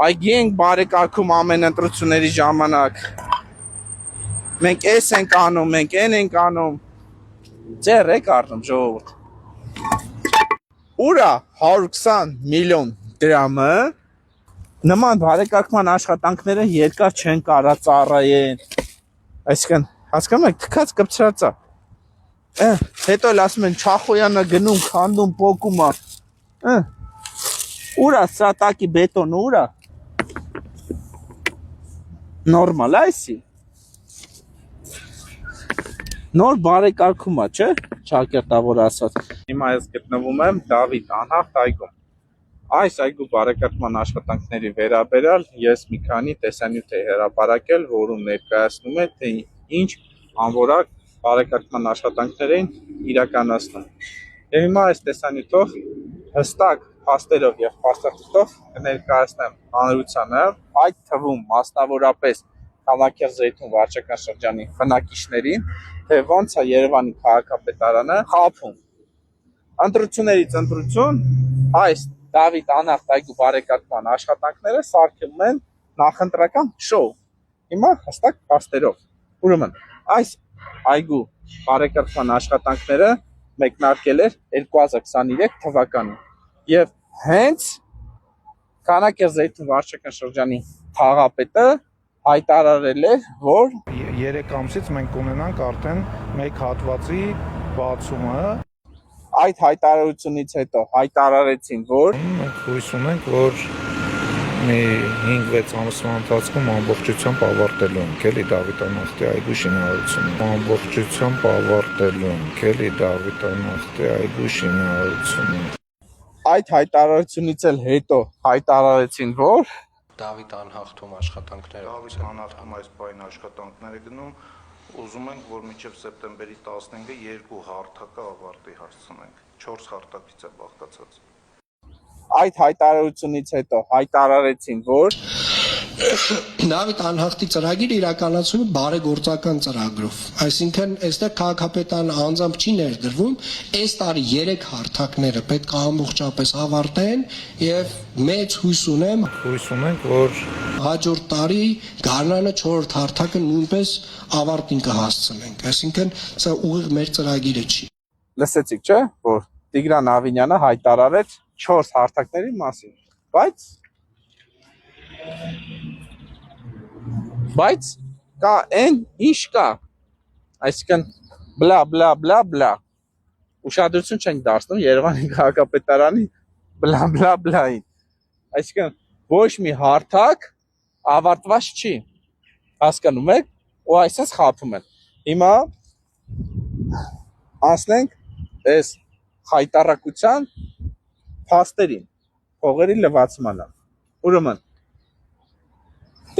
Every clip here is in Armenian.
Այգի ենք բարեկարգում ամեն ընտրությունների ժամանակ։ Մենք էս ենք անում, մենք են ենք անում։ Ձեր եք առնում ժողովուրդ։ Ուրա 120 միլիոն դրամը նման բարեկարգման աշխատանքները երկար չեն կարա ծառայեն։ Այսինքն, հասկանում եք, թքած կպցրած է։ Հետո էլ ասում են Չախոյանը գնում, քանդում, պոկում է։ Ուրա սրատակի բետոնը ուրա։ Նորմալ է այսի։ Նոր բարեկարգում է, չէ՞, ճակերտավոր ասած։ Հիմա ես գտնվում եմ Դավիթ անհախտ այգում։ Այս այգու բարեկարգման աշխատանքների վերաբերյալ ես մի քանի տեսանյութ էի հրապարակել, որում ներկայացնում է, թե ինչ անորակ բարեկարգման աշխատանքներ էին իրականացնում։ Եվ հիմա այս տեսանյութով հստակ փաստերով եւ փաստաթղթով կներկայացնեմ հանրությանը, այդ թվում մասնավորապես Համակերտ-Զեյթուն վարչական շրջանի բնակիչներին, թե ոնց է Երևանի քաղաքապետարանը խափում։ Ընտրություններից ընտրություն այս Դավիթ անհախտ այգու բարեկարգման աշխատանքները սարքվում են նախընտրական շոու։ Հիմա հստակ փաստերով։ Ուրեմն այս այգու բարեկարգման աշխատանքները մեկնարկել էր 2023 թվականին եւ հենց Համակերտ-Զեյթուն վարչական շրջանի քաղաքապետը հայտարարել է, որ 3 ամսից մենք կունենանք արդեն մեկ հատվածի բացումը։ Այդ հայտարարությունից հետո հայտարարեցին, որ մենք հույս ունենք, որ մի 5-6 ամսվա ընթացքում ամբողջությամբ ավարտելու ենք էլի Դավիթ անհախտի այգու շինարարությունը։ Ամբողջությամբ ավարտելու ենք էլի Դավիթ անհախտի այգու շինարարությունը։ Այդ հայտարարությունից էլ հետո հայտարարեցին, որ Դավիթ անհախտում աշխատանքները Դավիթ անհախտում այս բային աշխատանքները գնում, ուզում ենք, որ մինչև սեպտեմբերի 15-ը 2 հարթակը ավարտի հասցնենք, 4 հարթակից է բաղկացած։ Այդ հայտարարությունից հետո հայտարարեցին, որ Դավիթ անհախտի ծրագիրը իրականացվում է բարեգործական ծրագրով, այսինքն այստեղ քաղաքապետարանը անձամբ չի ներդրվում, այս տարի 3 հարթակները պետք է ամբողջապես ավարտեն եւ մեծ հույս ունենք, որ հաջորդ տարի գարնանը 4-րդ հարթակը նույնպես ավարտին կհասցնենք, այսինքն սա ուղիղ մեր ծրագիրը չի։ Լսեցիք, չէ՞, որ Տիգրան Ավինյանը հայտարարեց 4 հարթակների մասին, բայց կա այն ինչ կա, այսինքն բլա ուշադրություն չենք դարձնում Երևանի քաղաքապետարանի բլային, այսինքն ոչ մի հարթակ ավարտված չի, հասկանում եք, ու այսպես խափում են։ Հիմա անցնենք այս հայտարարության փաստերին, փողերի լվացմանը։ Ուրեմն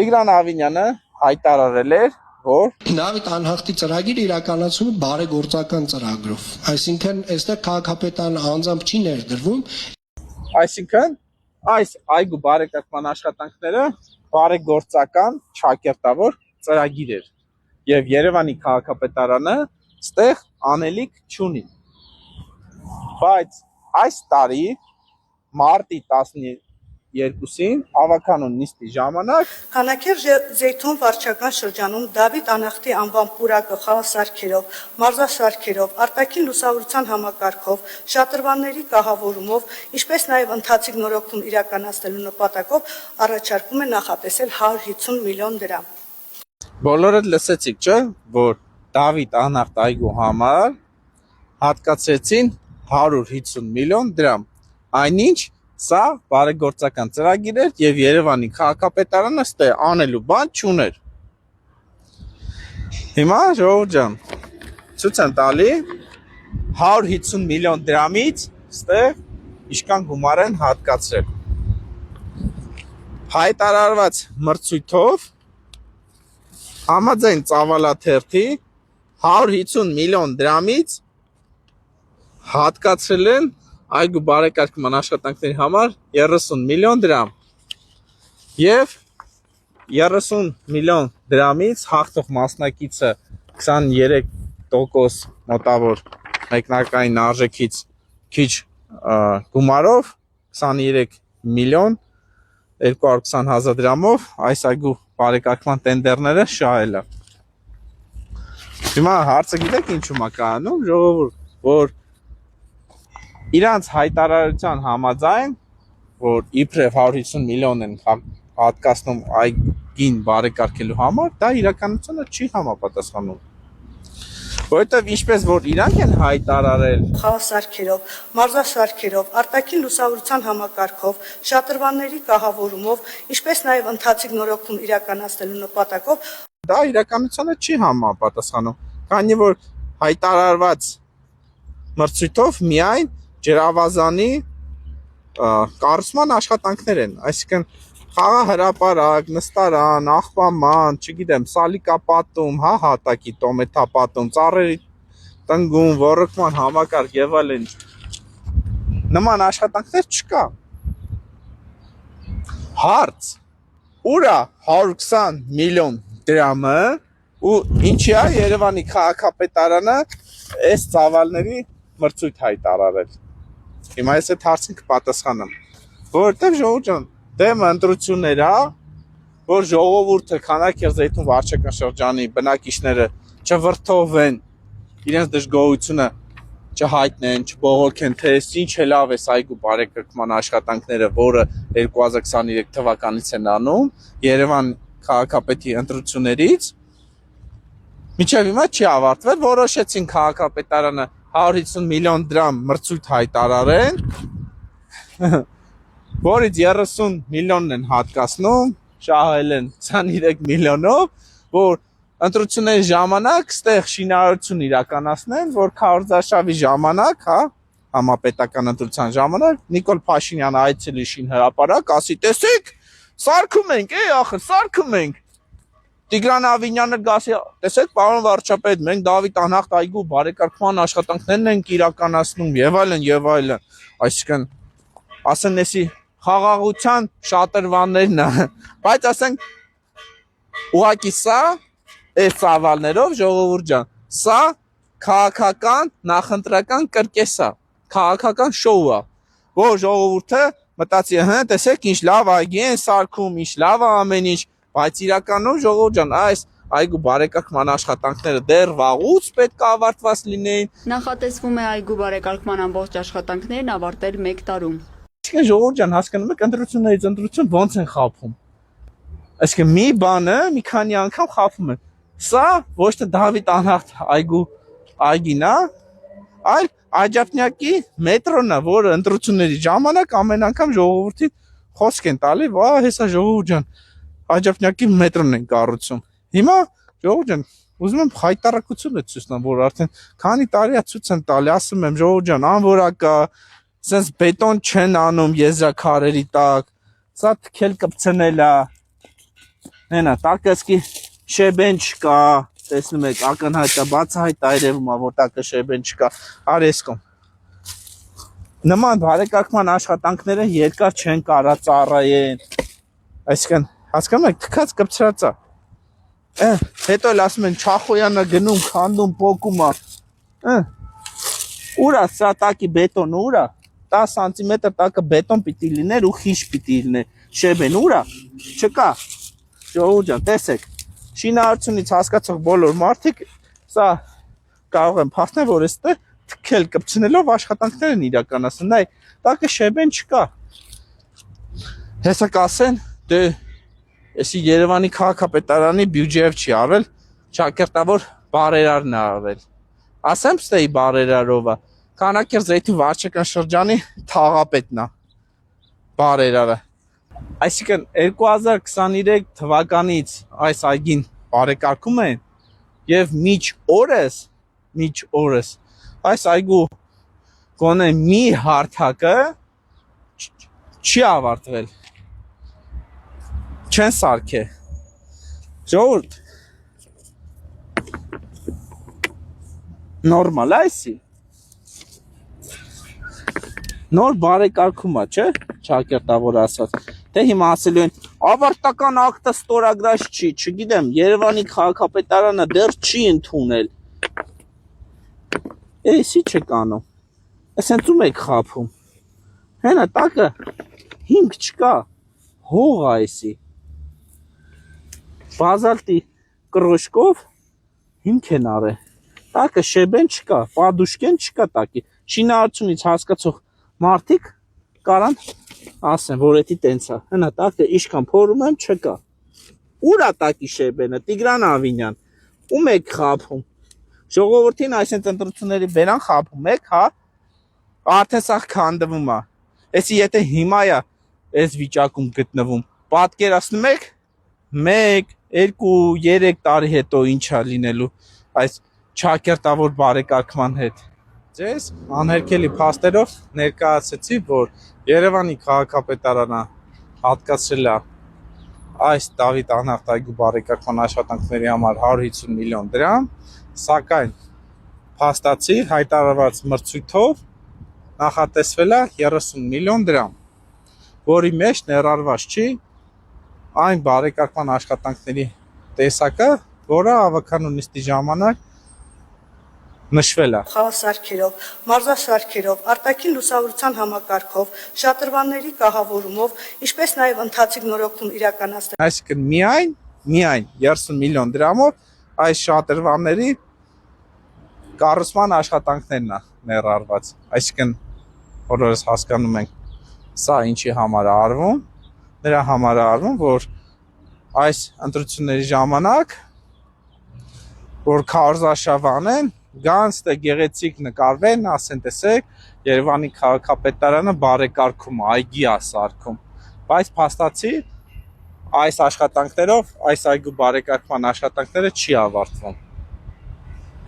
Տիգրան Ավինյանը հայտարարել էր, որ Դավիթ անհախտի ծրագիրը իրականացվում է բարեգործական ծրագրով, այսինքն այստեղ քաղաքապետարանը անձամբ չի ներդրվում, այսինքն այս այգու բարեկարգման աշխատանքները բարեգործական ճակերտավոր ծրագիր էր եւ Երևանի քաղաքապետարանը ստեղ անելիք չունի։ Բայց այս տարի մարտի 12-ին հավաքանուն նիստի ժամանակ Համակերտ-Զեյթուն վարչական շրջանում Դավիթ անհախտի անվան պուրակը խաղասարքերով, մարզասարքերով, արտաքին լուսավորության համակարգով, շատրվանների կահավորումով, ինչպես նաև ընթացիկ նորոգում իրականացնելու նպատակով առաջարկում է նախատեսել 150 միլիոն դրամ։ Բոլորը լսեցիք, չէ՞, որ Դավիթ անհախտ այգու համար հատկացրեցին 150 միլիոն դրամ։ Այնինչ սա բարեգործական ծրագիր էր եւ Երևանի քաղաքապետարանը ստե անելու բան չուներ։ Հիմա ժողովուրդ ջան, ցույց եմ տալի 150 միլիոն դրամից ստե ինչքան գումար են հատկացրել։ Հայտարարված մրցույթով համաձայն ծավալաթերթի 150 միլիոն դրամից հատկացրել են այգու բարեկարգման աշխատանքների համար 30 միլիոն դրամ եւ 30 միլիոն դրամից հաղթող մասնակիցը 23% մոտավոր մեկնարկային արժեքից քիչ գումարով 23 միլիոն 220,000 դրամով այս այգու բարեկարգման տենդերները շահելը։ Հիմա հարցը գիտեք ինչու՞մ է կայանում, ժողովուրդ, որ իրանց հայտարարության համաձայն, որ իբրև 150 միլիոն են հատկացնում այգին բարեկարգելու համար, դա իրականությունը չի համապատասխանում։ Որովհետև ինչպես որ իրանք են հայտարարել խաղասարքերով, մարզասարքերով, արտաքին լուսավորության համակարգով, շատրվանների կահավորումով, ինչպես նաև ընթացիկ նորոգում իրականացնելու նպատակով, դա իրականությանը չի համապատասխանում, քանի որ հայտարարված մրցույթով միայն ջրավազանի կառուցման աշխատանքներ են, այսինքն խաղահրապարակ, նստարան, աղբաման, չգիտեմ, սալիկապատում, հատակի տոմեթապատում, ծառերի տնգում, ոռոգման համակարգ եւ այլն նման աշխատանքներ չկա։ Հարց. ուր է 120 միլիոն դրամը ու ինչի է Երևանի քաղաքապետարանը այս ծավալների մրցույթ հայտարարել։ Հիմա ես այդ հարցին կպատասխանեմ, որովհետև ժողովուրդ ջան, դեմ ընտրություններ է, որ ժողովուրդը Քանաքերձեյթուն վարչական շրջանի բնակիչները չվրդովեն, իրենց դժգոհությունը չհայտնեն, չբողոքեն, թե ինչ է լավ է այգու բարեկարգման աշխատանքները, որը 2023 թվականից են անում Երևան քաղաքապետի ընտրություններից, մինչև հիմա չի ավարտվել, որոշեցին քաղաքապետարանը 150 միլիոն դրամ մրցույթ հայտարարեն, որից 30 միլիոնն են հատկացնում, շահել են 23 միլիոնով, որ ընտրությունների ժամանակ ստեղ շինարարություն իրականացնեն, որ քարոզարշավի ժամանակ, համապետական ընտրության ժամանակ Նիկոլ Փաշինյանը այցելի շինհրապարակ, ասի, տեսեք, սարքում ենք, ախր, սարքում ենք։ Տիգրան Ավինյանը գասի, տեսեք, պարոն վարչապետ, մենք Դավիթ անհախտ այգու բարեկարգման աշխատանքներն ենք իրականացնում եւ այլն, այսինքն ասեն էսի խաղաղության շատրվաններն է, բայց ասենք ուղղակի սա այս ծավալներով ժողովուրդ ջան, սա քաղաքական նախընտրական կրկես է, քաղաքական շոու է, որ ժողովուրդը մտածի, տեսեք ինչ լավ այգի են սարքում, ինչ լավ է ամեն ինչ, բայց իրականում ժողովուրդ ջան, այս այգու բարեկարգման աշխատանքները դեռ վաղուց պետք է ավարտված լինեին։ Նախատեսվում է այգու բարեկարգման ամբողջ աշխատանքներն ավարտել 1 տարում։ Այսինքն ժողովուրդ ջան, հասկանում եք, ընտրություններից ընտրություն ոնց են խաբում։ Այսինքն մի բանը մի քանի անգամ խաբում են։ Սա ոչ թե Դավիթ անհախտ այգին է, այլ Աջափնյակի մետրոն է, որը ընտրությունների ժամանակ ամեն անգամ ժողովրդին խոսք են տալի, վա, հեսա ժողովուրդ ջան, Աջափնյակի մետրոն են կառուցում։ Հիմա ժողովուրդ ջան, ուզում եմ հայտարարություն ցույց տամ, որ արդեն քանի տարի է ցույց են տալի, ասում եմ ժողովուրդ ջան, անորակա, sense բետոն չեն անում եզրաքարերի տակ, սա թքել կպցնել է։ Հենա, տակսկի շեբեն չկա, տեսնում եք, ակնհայտ է, բացահայտ այրևում է, որ տակը շեբեն չկա, արեսկում։ Նման բարեկարգման աշխատանքները երկար չեն կարա ծառայեն։ Այսինքն, հասկանում եք, թքած կպցրած է։ Հետո էլ ասում են Չախոյանը գնում, քանդում, փոկում է։ Ուր է սա տակի բետոնը, ուր է։ 10 սանտիմետր տակը բետոն պիտի լիներ ու խիչ պիտի լիներ։ Շեբեն ուր է։ Չկա։ Ժողովուրդ ջան, տեսեք։ Շինարարությունից հասկացող բոլոր մարդիկ սա կարող են փաստել, որ այստեղ թքել կպցնելով աշխատանքներ են իրականացնում։ Նայ, տակը շեբեն չկա։ Հեսա կասեն, դե էսի Երևանի քաղաքապետարանի բյուջեով չի արվել, ճակերտավոր բարերարն է արվել։ Ասեմ ստեի բարերարով է։ Քանաքերձեյթի վարչական շրջանի թաղապետն է բարերարը։ Այսինքն 2023 թվականից այս այգին բարեկարգում են եւ միջ օրս այս այգու գոնե մի հարթակը չի ավարտվել։ Չեն սարքե։ Ժողովուրդ նորմալ այսի։ Նոր բարեկարգում է, չէ՞, ճակերտավոր ասած։ Թե հիմա ասելու են, ավարտական ակտը ստորագրած չի, չգիտեմ, Երևանի քաղաքապետարանը դեռ չի ընդունել։ Էսի չեք անում։ Էսենց ում եք խափում։ Հենա տակը հիմք չկա։ հող այսի։ Բազալտի կրոշկով հիմք են արել։ Տակը շեբեն չկա, պադուշկեն չկա տակի։ Շինարարությունից հասկացող մարդիկ կարան ասեն, որ էդի տենց է։ Հնա տակը իշքան փորում եմ չկա։ Ուր է տակի շեբենը, Տիգրան Ավինյան։ Ում եք խափում։ Ժողովրդին այսինքն ընտրությունների բերան խափում եք, հա։ Արդեն սա քանդվում է։ Էսի եթե հիմա է այս վիճակում գտնվում, պատկերացնում եք 1, 2, 3 տարի հետո ինչա լինելու այս ճակերտավոր բարեկարգման հետ։ Ձեզ անհերքելի փաստերով ներկայացեցի, որ Երևանի քաղաքապետարանը հատկացրել է այս Դավիթ Անհախտայգու բարեկարգման աշխատանքների համար 150 միլիոն դրամ, սակայն փաստացի հայտարարված մրցույթով նախատեսվել է 30 միլիոն դրամ, որի մեջ ներառված չի այն բարեկարգման աշխատանքների տեսակը, որը ավականու նիստի ժամանակ նշվել է։ Խաղասարքերով, մարզասարքերով, արտաքին լուսավորության համակարգով, շատրվանների կահավորումով, ինչպես նաև ընթացիկ նորոգում իրականացնել։ Այսինքն միայն 30 միլիոն դրամով այս շատրվանների կառուցման աշխատանքներն է ներառված։ Այսինքն բոլորս հասկանում ենք սա ինչի համար է արվում, նրա համար է արվում, որ այս ընտրությունների ժամանակ որ քարոզարշավանեն, գան ստե գեղեցիկ նկարվեն, ասեն տեսեք, Երևանի քաղաքապետարանը բարեկարգում այգի է սարքում, բայց փաստացի այս աշխատանքներով այս այգու բարեկարգման աշխատանքները չի ավարտվում։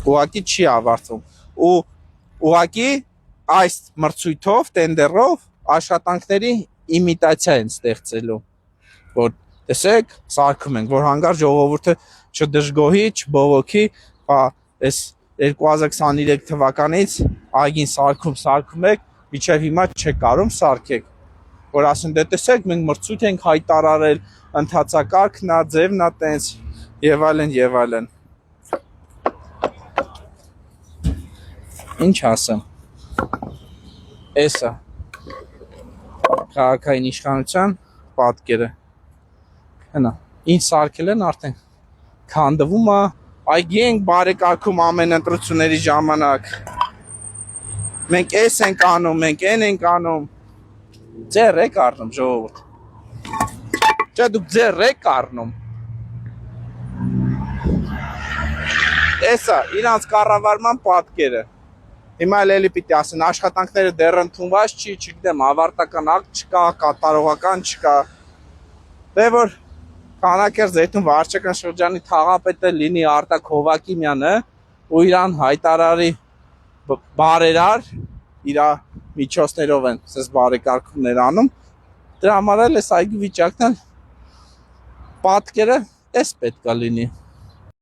Ուղղակի չի ավարտվում։ Ու ուղղակի այս մրցույթով, տենդերով աշխատանքների իմիտացիա են ստեղծելու, որ տեսեք, սարքում ենք, որ հանգար ժողովուրդը չդժգոհի, չբողոքի, այս 2023 թվականից այգին սարքում եք, մինչև հիմա չեք կարող սարքեք, որ ասեն դե տեսեք, մենք մրցույթ ենք հայտարարել, ընթացակարգն է, ձևն է տենց եւ այլն։ Ինչ ասեմ։ Էսա քաղաքային իշխանության պատկերը։ Հնա, ինչ սարքել են արդեն քանդվում է, այգի ենք բարեկարգում ամեն ընտրությունների ժամանակ։ Մենք էս ենք անում, մենք են ենք անում։ Ձեր եք առնում ժողովուրդ։ Չէ, դուք ձեր եք առնում։ Էսա իրանց կառավարման պատկերը։ Հիմա էլի պիտի ասեն աշխատանքները դեռ ընդունված չի, չգիտեմ, ավարտական ակտ չկա, կատարողական չկա։ Դե որ Քանաքերձ Զեյթուն վարչական շրջանի թաղապետը լինի Արտակ Հովակիմյանը ու իրան հայտարարի բարերար, իր միջոցներով են սես բարեկարգումներ անում, դրա համար էլ էս այգու վիճակն պատկերը էս պետք է լինի։